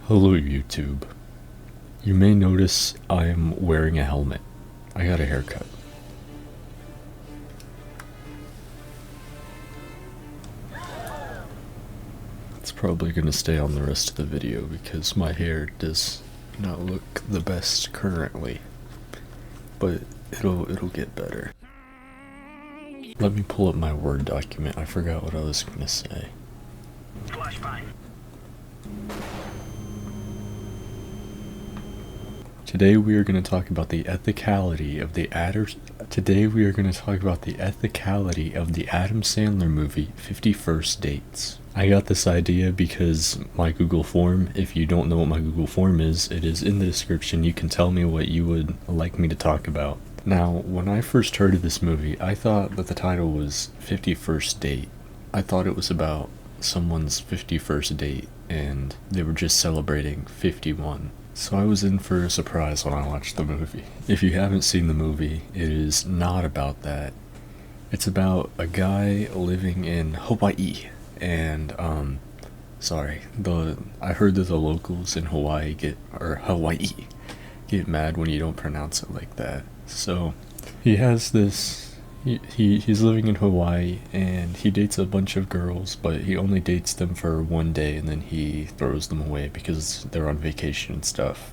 Hello YouTube. You may notice I am wearing a helmet. I got a haircut. It's probably going to stay on the rest of the video because my hair does not look the best currently. But it'll get better. Let me pull up my Word document. I forgot what I was going to say. Today we are going to talk about the ethicality of the Adam Sandler movie 50 First Dates. I got this idea because my Google form, if you don't know what my Google form is, it is in the description. You can tell me what you would like me to talk about. Now, when I first heard of this movie, I thought that the title was 50 First Date. I thought it was about someone's 51st date and they were just celebrating 51. So I was in for a surprise when I watched the movie. If you haven't seen the movie, it is not about that. It's about a guy living in Hawaii, and I heard that the locals in Hawaii get mad when you don't pronounce it like that. So he has this. He's living in Hawaii and he dates a bunch of girls, but he only dates them for one day and then he throws them away because they're on vacation and stuff.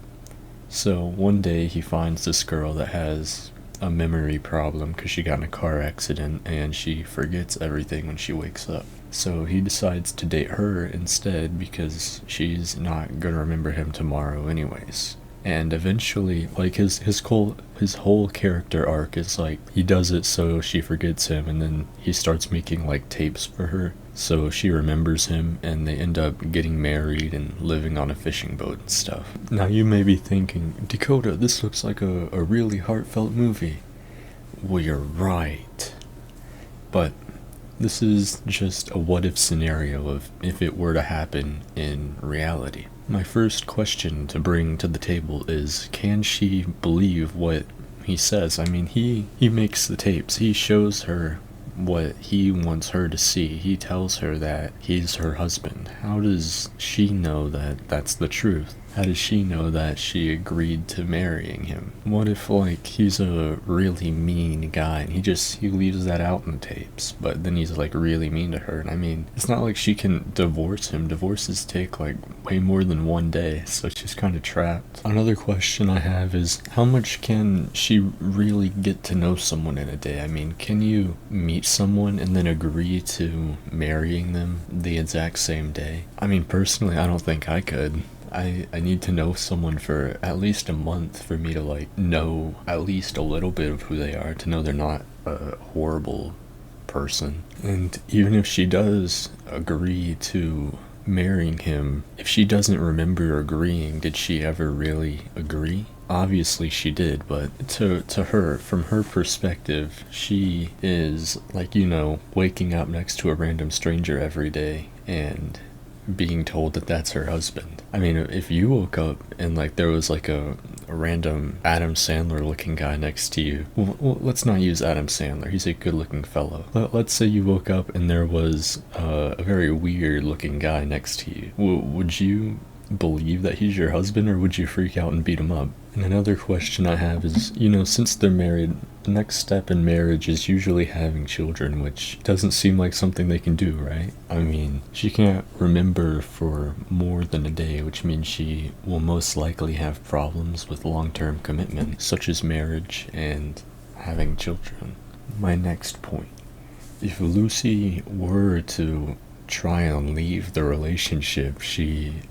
So one day he finds this girl that has a memory problem because she got in a car accident and she forgets everything when she wakes up. So he decides to date her instead because she's not gonna remember him tomorrow anyways. And eventually, like, his whole character arc is like, he does it so she forgets him, and then he starts making like tapes for her so she remembers him, and they end up getting married and living on a fishing boat and stuff. Now you may be thinking, Dakota, this looks like a really heartfelt movie. Well, you're right. But this is just a what if scenario of if it were to happen in reality. My first question to bring to the table is, can she believe what he says? I mean, he makes the tapes. He shows her what he wants her to see. He tells her that he's her husband. How does she know that that's the truth? How does she know that she agreed to marrying him? What if, like, he's a really mean guy and he leaves that out in tapes, but then he's like really mean to her? And I mean, it's not like she can divorce him. Divorces take like way more than one day, so she's kind of trapped. Another question I have is, how much can she really get to know someone in a day? I mean, can you meet someone and then agree to marrying them the exact same day? I mean, personally, I don't think I could. I need to know someone for at least a month for me to like know at least a little bit of who they are, to know they're not a horrible person. And even if she does agree to marrying him, if she doesn't remember agreeing, did she ever really agree? Obviously she did, but to her, from her perspective, she is like, waking up next to a random stranger every day and being told that that's her husband. I mean, if you woke up and like there was like a random Adam Sandler looking guy next to you, well, let's not use Adam Sandler, he's a good looking fellow. Let's say you woke up and there was a very weird looking guy next to you. Would you believe that he's your husband, or would you freak out and beat him up? And another question I have is, since they're married, the next step in marriage is usually having children, which doesn't seem like something they can do, right? I mean, she can't remember for more than a day, which means she will most likely have problems with long-term commitment, such as marriage and having children. My next point. If Lucy were to try and leave the relationship, she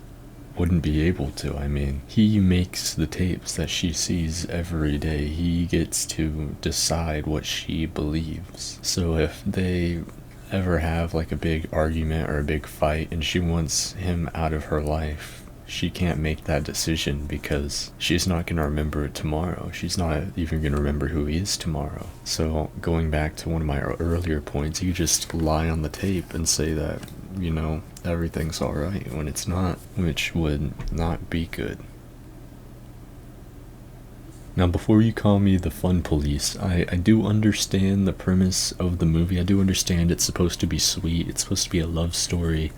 wouldn't be able to. I mean, he makes the tapes that she sees every day. He gets to decide what she believes. So if they ever have like a big argument or a big fight and she wants him out of her life, she can't make that decision because she's not going to remember it tomorrow. She's not even going to remember who he is tomorrow. So going back to one of my earlier points, you just lie on the tape and say that, everything's alright when it's not, which would not be good. Now, before you call me the fun police, I do understand the premise of the movie. I do understand it's supposed to be sweet. It's supposed to be a love story.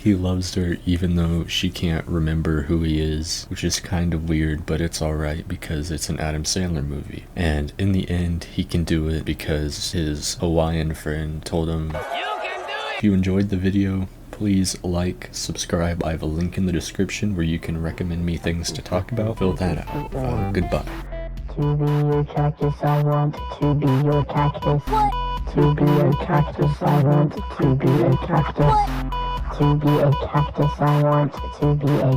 He loves her even though she can't remember who he is, which is kind of weird, but it's alright because it's an Adam Sandler movie. And in the end, he can do it because his Hawaiian friend told him, "You can do it!" If you enjoyed the video, please like, subscribe. I have a link in the description where you can recommend me things to talk about. Fill that out. Goodbye. To be your cactus, I want to be your cactus. What? To be a cactus, I want to be a cactus. What? To be a cactus, I want to be a